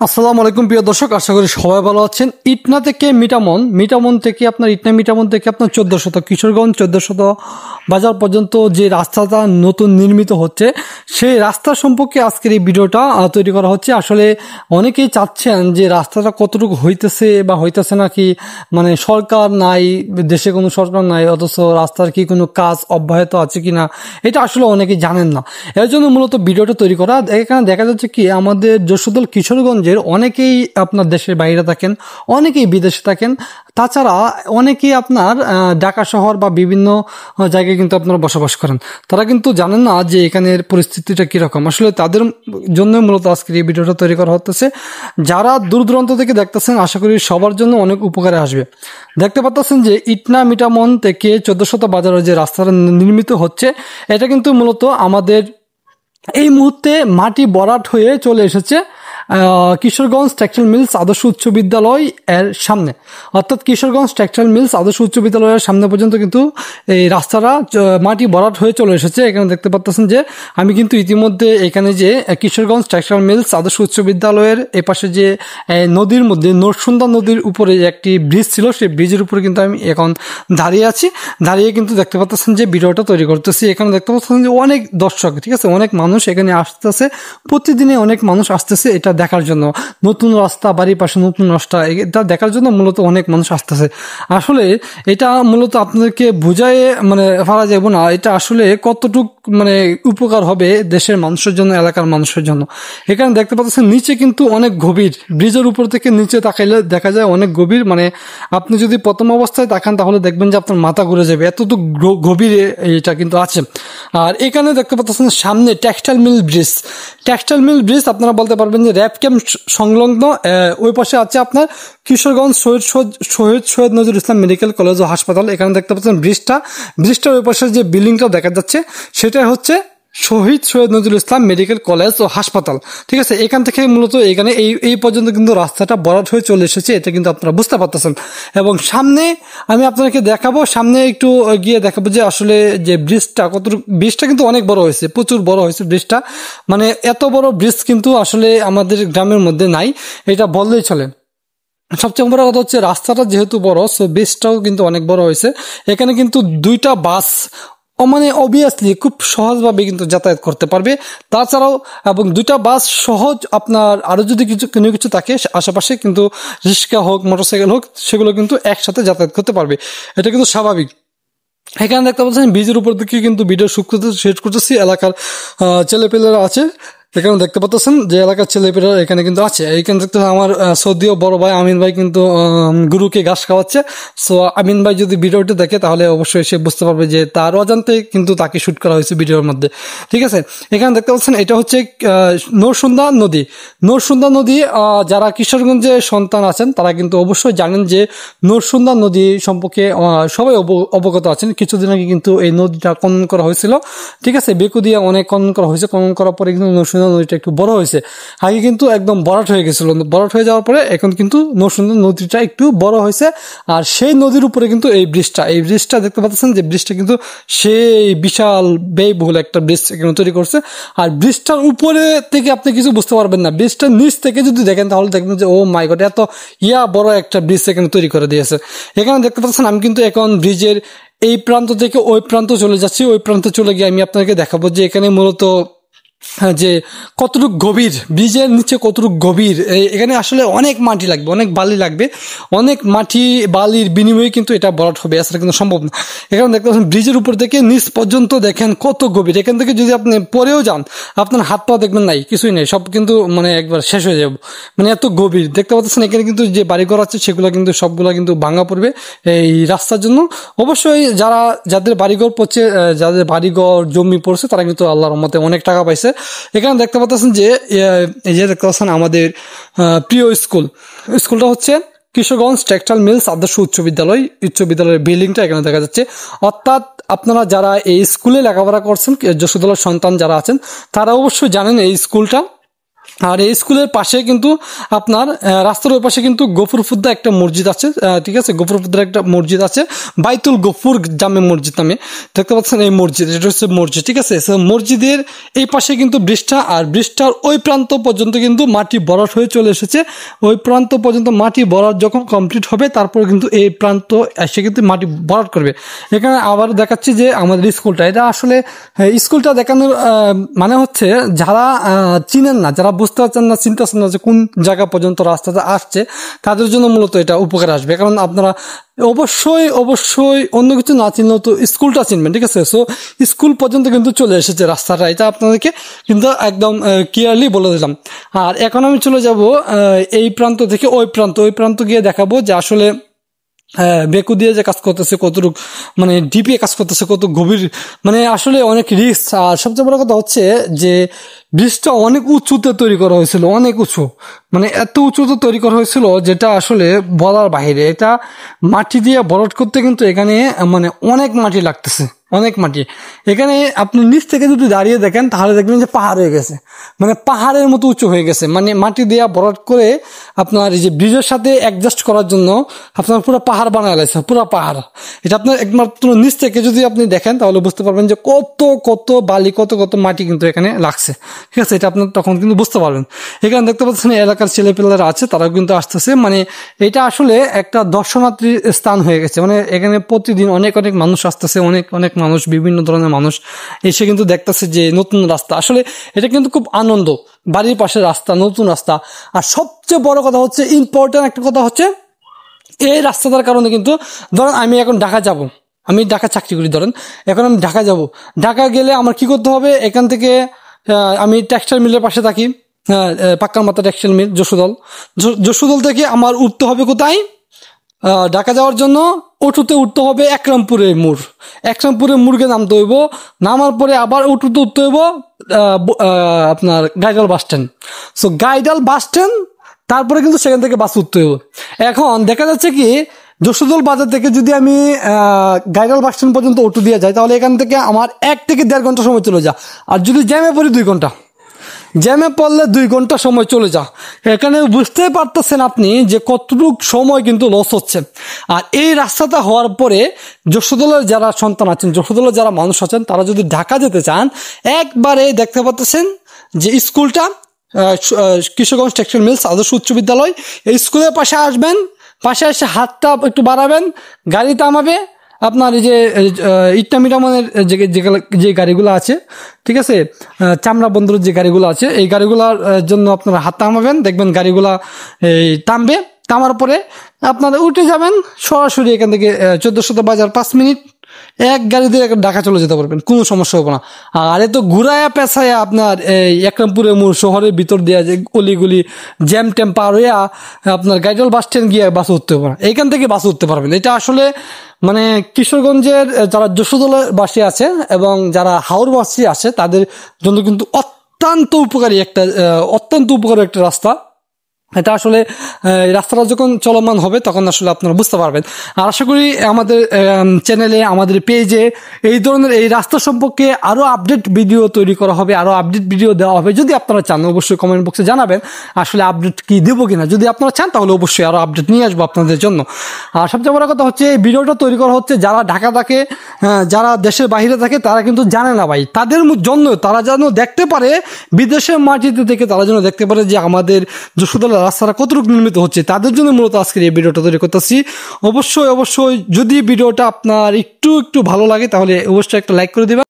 আসসালামু আলাইকুম প্রিয় দর্শক, আশা করি সবাই ভালো আছেন। ইটনা থেকে মিটামন থেকে আপনার মিটামন থেকে আপনার 1400 কিশোরগঞ্জ 1400 বাজার পর্যন্ত যে রাস্তাটা নতুন নির্মিত হচ্ছে, সেই রাস্তা সম্পর্কে আজকের এই ভিডিওটা তৈরি করা হচ্ছে। আসলে অনেকেই চাচ্ছেন যে রাস্তাটা কতটুকু হইতেছে বা হইতেছে নাকি, মানে সরকার নাই, দেশে কোনো সরকার নাই, অথচ রাস্তার কি কোনো কাজ অব্যাহত আছে কিনা, এটা আসলে অনেকেই জানেন না। এর জন্য মূলত ভিডিওটা তৈরি করা। এখানে দেখা যাচ্ছে কি, আমাদের যশোদল কিশোরগঞ্জের অনেকেই আপনার দেশের বাইরে থাকেন, অনেকেই বিদেশে থাকেন, তাছাড়া অনেকেই আপনার ঢাকা শহর বা বিভিন্ন জায়গায় কিন্তু আপনারা বসবাস করেন। তারা কিন্তু জানেন না যে এখানের পরিস্থিতিটা কিরকম। আসলে তাদের জন্য মূলত আজকের এই ভিডিওটা তৈরি করা হতেছে। যারা দূর দূরান্ত থেকে দেখতেছেন, আশা করি সবার জন্য অনেক উপকারে আসবে। দেখতে পাচ্ছেন যে ইটনা মিটামন থেকে 1400 বাজারের যে রাস্তাটা নির্মিত হচ্ছে, এটা কিন্তু মূলত আমাদের এই মুহূর্তে মাটি ভরাট হয়ে চলে এসেছে কিশোরগঞ্জ টেক্সটাইল মিলস আদর্শ উচ্চ বিদ্যালয় এর সামনে। অর্থাৎ কিশোরগঞ্জ টেক্সটাইল মিলস আদর্শ উচ্চ বিদ্যালয়ের সামনে পর্যন্ত কিন্তু এই রাস্তাটা মাটি ভরাট হয়ে চলে এসেছে। এখানে দেখতে পাচ্ছেন যে আমি কিন্তু ইতিমধ্যে এখানে যে কিশোরগঞ্জ টেক্সটাইল মিলস আদর্শ উচ্চ বিদ্যালয়ের এপাশে যে নদীর মধ্যে নরসুন্দা নদীর উপরে একটি ব্রিজ ছিল, সেই ব্রিজের উপরে কিন্তু আমি এখন দাঁড়িয়ে আছি। দাঁড়িয়ে কিন্তু দেখতে পাচ্ছেন যে ভিডিওটা তৈরি করতেছি। এখানে দেখতে পাচ্ছেন যে অনেক দর্শক, ঠিক আছে, অনেক মানুষ এখানে আসতেছে, প্রতিদিনে অনেক মানুষ আসতেছে এটা দেখার জন্য। নতুন রাস্তা, বাড়ির পাশে নতুন রাস্তা, এটা দেখার জন্য মূলত অনেক মানুষ আসতেছে। আসলে এটা মূলত আপনাদেরকে বুঝায় মানে পারা যাবে না, এটা আসলে কতটুক মানে উপকার হবে দেশের মানুষের জন্য, এলাকার মানুষের জন্য। এখানে দেখতে পাচ্ছেন নিচে কিন্তু অনেক গভীর, ব্রিজের উপর থেকে নিচে তাকাইলে দেখা যায় অনেক গভীর। মানে আপনি যদি প্রথম অবস্থায় তাকান তাহলে দেখবেন যে আপনার মাথা ঘুরে যাবে, এতটুকু গভীর এটা কিন্তু আছে। আর এখানে দেখতে পাচ্ছেন সামনে টেক্সটাইল মিল ব্রিজ, আপনারা বলতে পারবেন যে র্যাব ক্যাম্প সংলগ্ন। ওই পাশে আছে আপনার কিশোরগঞ্জ সৈয়দ নজরুল ইসলাম মেডিকেল কলেজ ও হাসপাতাল। এখানে দেখতে পাচ্ছেন ব্রিজটার ওই পাশে যে বিল্ডিংটা দেখা যাচ্ছে, সেটা হচ্ছে সৈয়দ নজরুল ইসলাম মেডিকেল কলেজ ও হাসপাতাল। ঠিক আছে, এখান থেকে মূলত এখানে এই পর্যন্ত কিন্তু রাস্তাটা ভরাট হয়ে চলে এসেছে, এটা কিন্তু আপনারা বুঝতে পারতেছেন। এবং সামনে আমি আপনাকে দেখাবো, সামনে একটু গিয়ে দেখাবো যে আসলে যে ব্রিজটা কিন্তু অনেক বড় হয়েছে, প্রচুর বড় হয়েছে ব্রিজটা। মানে এত বড় ব্রিজ কিন্তু আসলে আমাদের গ্রামের মধ্যে নাই, এটা বললেই চলে। সবচেয়ে বড় কথা হচ্ছে রাস্তাটা যেহেতু বড়, সো ব্রিজটাও কিন্তু অনেক বড় হয়েছে। এখানে কিন্তু দুইটা বাস মানে অবভিয়াসলি খুব সহজভাবে কিন্তু যাতায়াত করতে পারবে। তাছাড়াও এবং দুইটা বাস সহজ, আপনার আরো যদি কিছু থাকে আশেপাশে, কিন্তু রিক্সা হোক, মোটরসাইকেল হোক, সেগুলো কিন্তু একসাথে যাতায়াত করতে পারবে, এটা কিন্তু স্বাভাবিক। এখানে দেখতে পাচ্ছেন ব্রিজের উপর দিকে কিন্তু ভিডিও শেষ করতেছি। এলাকার ছেলেপেলেরা আছে, এখানে দেখতে পাচ্ছেন যে এলাকার ছেলেপেলেরা এখানে কিন্তু আছে। এখানে দেখতে আমার সৌদিও বড় ভাই আমিন ভাই কিন্তু গুরুকে ঘাস খাওয়াচ্ছে। সো আমিন ভাই যদি ভিডিওটি দেখে তাহলে অবশ্যই সে বুঝতে পারবে যে তার অজান্তে কিন্তু তাকে শুট করা হয়েছে ভিডিওর মধ্যে। ঠিক আছে, এখানে দেখতে পাচ্ছেন এটা হচ্ছে নরসুন্দা নদী। যারা কিশোরগঞ্জের সন্তান আছেন তারা কিন্তু অবশ্যই জানেন যে নরসুন্দা নদী সম্পর্কে সবাই অবগত আছেন। কিছুদিন আগে কিন্তু এই নদীটা খনন করা হয়েছিল। ঠিক আছে, বেকু দিয়ে অনেক খনন করা হয়েছে, খনন করার পরে কিন্তু নরসুন্দা নদীটা একটু বড় হয়েছে। আগে কিন্তু একদম ভরাট হয়ে গেছিল, ভরাট হয়ে যাওয়ার পরে এখন কিন্তু নরসুন্দা নদীটা একটু বড় হয়েছে। আর সেই নদীর উপরে কিন্তু এই ব্রিজটা দেখতে পাচ্ছেন যে ব্রিজটা কিন্তু সেই বিশাল ব্যয়বহুল একটা ব্রিজ এখানে তৈরি করছে। আর ব্রিজটার উপরে থেকে আপনি কিছু বুঝতে পারবেন না, ব্রিজটার নিচ থেকে যদি দেখেন তাহলে দেখবেন যে ও মাই গড, এত বড় একটা ব্রিজ এখানে তৈরি করে দিয়েছে। এখানে দেখতে পাচ্ছেন আমি কিন্তু এখন ব্রিজের এই প্রান্ত থেকে ওই প্রান্ত চলে যাচ্ছি। ওই প্রান্তে চলে গিয়ে আমি আপনাকে দেখাবো যে এখানে মূলত যে কতটুকু গভীর, ব্রিজের নিচে কতটুকু গভীর। এখানে আসলে অনেক মাটি লাগবে, অনেক বালি লাগবে, অনেক মাটি বালির বিনিময়ে কিন্তু এটা ভরাট হবে, এছাড়া কিন্তু সম্ভব না। এখানে দেখতে পাচ্ছেন ব্রিজের উপর থেকে নিচ পর্যন্ত দেখেন কত গভীর। এখান থেকে যদি আপনি পরেও যান, আপনার হাত পা দেখবেন নাই, কিছুই নেই, সব কিন্তু মানে একবার শেষ হয়ে যাবে, মানে এত গভীর। দেখতে পাচ্ছেন এখানে কিন্তু যে বাড়িঘর আছে সেগুলো কিন্তু সবগুলো কিন্তু ভাঙা পড়বে এই রাস্তার জন্য। অবশ্যই যাদের বাড়িঘর পড়ছে, যাদের বাড়িঘর জমি পড়ছে, তারা কিন্তু আল্লাহর রহমতে অনেক টাকা পাইছে। এখানে দেখতে পাচ্ছেন যে এই যে দেখতে পাচ্ছেন আমাদের প্রিয় স্কুলটা হচ্ছে কিশোরগঞ্জ টেক্সটাইল মিলস আদর্শ উচ্চ বিদ্যালয়ের বিল্ডিংটা এখানে দেখা যাচ্ছে। অর্থাৎ আপনারা যারা এই স্কুলে লেখাপড়া করছেন, যশোদলের সন্তান যারা আছেন, তারা অবশ্যই জানেন এই স্কুলটা আর এই স্কুলের পাশে কিন্তু আপনার রাস্তার ওই পাশে কিন্তু গফুরফুদ্দা একটা মসজিদ আছে, ঠিক আছে, গফুরফুদ্দার একটা মসজিদ আছে, বাইতুল গফুর জামে মসজিদ নামে, দেখতে পাচ্ছেন এই মসজিদ, এটা হচ্ছে মসজিদ, ঠিক আছে। মসজিদের এই পাশে কিন্তু ব্রিজটা, আর ব্রিজটার ওই প্রান্ত পর্যন্ত কিন্তু মাটি ভরাট হয়ে চলে এসেছে। ওই প্রান্ত পর্যন্ত মাটি ভরাট যখন কমপ্লিট হবে তারপর কিন্তু এই প্রান্ত এসে কিন্তু মাটি ভরাট করবে। এখানে আবার দেখাচ্ছি যে আমাদের স্কুলটা, এটা আসলে স্কুলটা দেখানোর মানে হচ্ছে যারা চিনেন না, যারা বুঝতে পারছেন না, চিন্তা করছেন না যে কোন জায়গা পর্যন্ত রাস্তাটা আসছে, তাদের জন্য মূলত এটা উপকার আসবে। কারণ আপনারা অবশ্যই অন্য কিছু না চিনলেও তো স্কুলটা চিনবেন, ঠিক আছে। সো স্কুল পর্যন্ত কিন্তু চলে এসেছে রাস্তাটা, এটা আপনাদেরকে কিন্তু একদম ক্লিয়ারলি বলে দিলাম। আর এখন আমি চলে যাব এই প্রান্ত থেকে ওই প্রান্ত গিয়ে দেখাবো যে আসলে বেকু দিয়ে যে কাজ করতেছে কতটুকু মানে ডিপে কাজ করতেছে, কত গভীর, মানে আসলে অনেক রিস্ক। আর সবচেয়ে বড় কথা হচ্ছে যে ব্রিজটা অনেক উঁচুতে তৈরি করা হয়েছিল, অনেক উঁচু, মানে এত উঁচুতে তৈরি করা হয়েছিল যেটা আসলে বলার বাইরে। এটা মাটি দিয়ে ভরাট করতে কিন্তু এখানে মানে অনেক মাটি লাগতেছে, অনেক মাটি। এখানে আপনি নিচ থেকে যদি দাঁড়িয়ে দেখেন তাহলে দেখবেন যে পাহাড় হয়ে গেছে, মানে পাহাড়ের মতো উঁচু হয়ে গেছে, মানে মাটি দিয়ে ভরাট করে আপনার এই যে ব্রিজের সাথে অ্যাডজাস্ট করার জন্য আপনার পুরো পাহাড় বানায় লাগছে, পুরো পাহাড়। এটা আপনার একমাত্র নিচ থেকে যদি আপনি দেখেন তাহলে বুঝতে পারবেন যে কত বালি, কত মাটি কিন্তু এখানে লাগছে, ঠিক আছে। এটা আপনার তখন কিন্তু বুঝতে পারবেন। এখানে দেখতে পাচ্ছেন এলাকার ছেলেপেলেরা আছে, তারাও কিন্তু আসতেছে, মানে এটা আসলে একটা দর্শনার্থী স্থান হয়ে গেছে। মানে এখানে প্রতিদিন অনেক মানুষ আসতেছে, অনেক মানুষ, বিভিন্ন ধরনের মানুষ এসে কিন্তু দেখতেছে যে নতুন রাস্তা। আসলে এটা কিন্তু খুব আনন্দ, বাড়ির পাশে রাস্তা, নতুন রাস্তা। আর সবচেয়ে বড় কথা হচ্ছে, ইম্পর্টেন্ট একটা কথা হচ্ছে, এই রাস্তাটার কারণে কিন্তু ধরেন আমি এখন ঢাকা যাব, আমি ঢাকা চাকরি করি, ধরেন এখন আমি ঢাকা যাব, ঢাকা গেলে আমার কি করতে হবে, এখান থেকে আমি টেক্সটাইল মিলের পাশে থাকি, পাক্কার মাথা টেক্সটাইল মিল, যশোদল থেকে আমার উঠতে হবে কোথায়, ঢাকা যাওয়ার জন্য অটোতে উঠতে হবে একরামপুরের মোড়কে নামতে হইব, নামার পরে আবার অটোতে উঠতে হইব আপনার Gaidal bus stand. So Gaidal bus stand, তারপরে কিন্তু সেখান থেকে বাস উঠতে হইব। এখন দেখা যাচ্ছে কি, যশোদল বাজার থেকে যদি আমি গাইডাল বাস স্ট্যান্ড পর্যন্ত অটো দিয়ে যাই তাহলে এখান থেকে আমার 1 থেকে 1.5 ঘন্টা সময় চলে যায়। আর যদি জ্যামে পড়ি 2 ঘন্টা, জ্যামে পড়লে 2 ঘন্টা সময় চলে যা। এখানে বুঝতে পারতেছেন আপনি যে কতটুকু সময় কিন্তু লস হচ্ছে। আর এই রাস্তাটা হওয়ার পরে যশোদলের যারা সন্তান আছেন, যশোদলের যারা মানুষ আছেন, তারা যদি ঢাকা যেতে চান, একবারে দেখতে পাচ্ছেন যে স্কুলটা কিশোরগঞ্জ টেক্সটাইল মিলস আদর্শ উচ্চ বিদ্যালয়, এই স্কুলের পাশে আসবেন, পাশে এসে হাতটা একটু বাড়াবেন, গাড়ি থামাবে, আপনার এই যে ইটনা মিটামনের যে গাড়িগুলো আছে, ঠিক আছে, চামড়া বন্দরের যে গাড়িগুলো আছে, এই গাড়িগুলোর জন্য আপনারা হাত থামাবেন, দেখবেন গাড়িগুলা এই থামবে, থামার পরে আপনারা উঠে যাবেন সরাসরি এখান থেকে 1400 বাজার 5 মিনিট এক গাড়ি দিয়ে ঢাকা চলে যেতে পারবেন, কোনো সমস্যা হবে না। আর এত ঘুরায়া পেছায়া আপনার এই একরামপুরের মোড় শহরের ভিতর দেওয়া যে অলিগুলি জ্যাম ট্যাম পার হইয়া আপনার গাইডাল বাস স্ট্যান্ড গিয়ে বাস উঠতে পারবেন, এইখান থেকে বাস উঠতে পারবেন। এটা আসলে মানে কিশোরগঞ্জের যারা যশোদলের বাসী আছে এবং যারা হাওড়বাসী আছে তাদের জন্য কিন্তু অত্যন্ত উপকারী একটা রাস্তা। এটা আসলে রাস্তাটা যখন চলমান হবে তখন আসলে আপনারা বুঝতে পারবেন। আর আশা করি আমাদের চ্যানেলে, আমাদের পেজে এই ধরনের এই রাস্তা সম্পর্কে আরো আপডেট ভিডিও তৈরি করা হবে, আরো আপডেট ভিডিও দেওয়া হবে। যদি আপনারা চান অবশ্যই কমেন্ট বক্সে জানাবেন আসলে আপডেট কি দেবো কিনা। যদি আপনারা চান তাহলে অবশ্যই আরো আপডেট নিয়ে আসবো আপনাদের জন্য। আর সবচেয়ে বড় কথা হচ্ছে এই ভিডিওটা তৈরি করা হচ্ছে যারা ঢাকা থাকে, যারা দেশের বাইরে থাকে, তারা কিন্তু জানে না ভাই, তাদের জন্য, তারা যেন দেখতে পারে বিদেশের মাটিতে থেকে, তারা যেন দেখতে পারে যে আমাদের যশোদলের রাস্তাটা কতটুকু নির্মিত হচ্ছে, তাদের জন্য মূলত আজকের এই ভিডিওটা তৈরি করতেছি। অবশ্যই যদি ভিডিওটা আপনার একটু ভালো লাগে তাহলে অবশ্যই একটা লাইক করে দিবেন।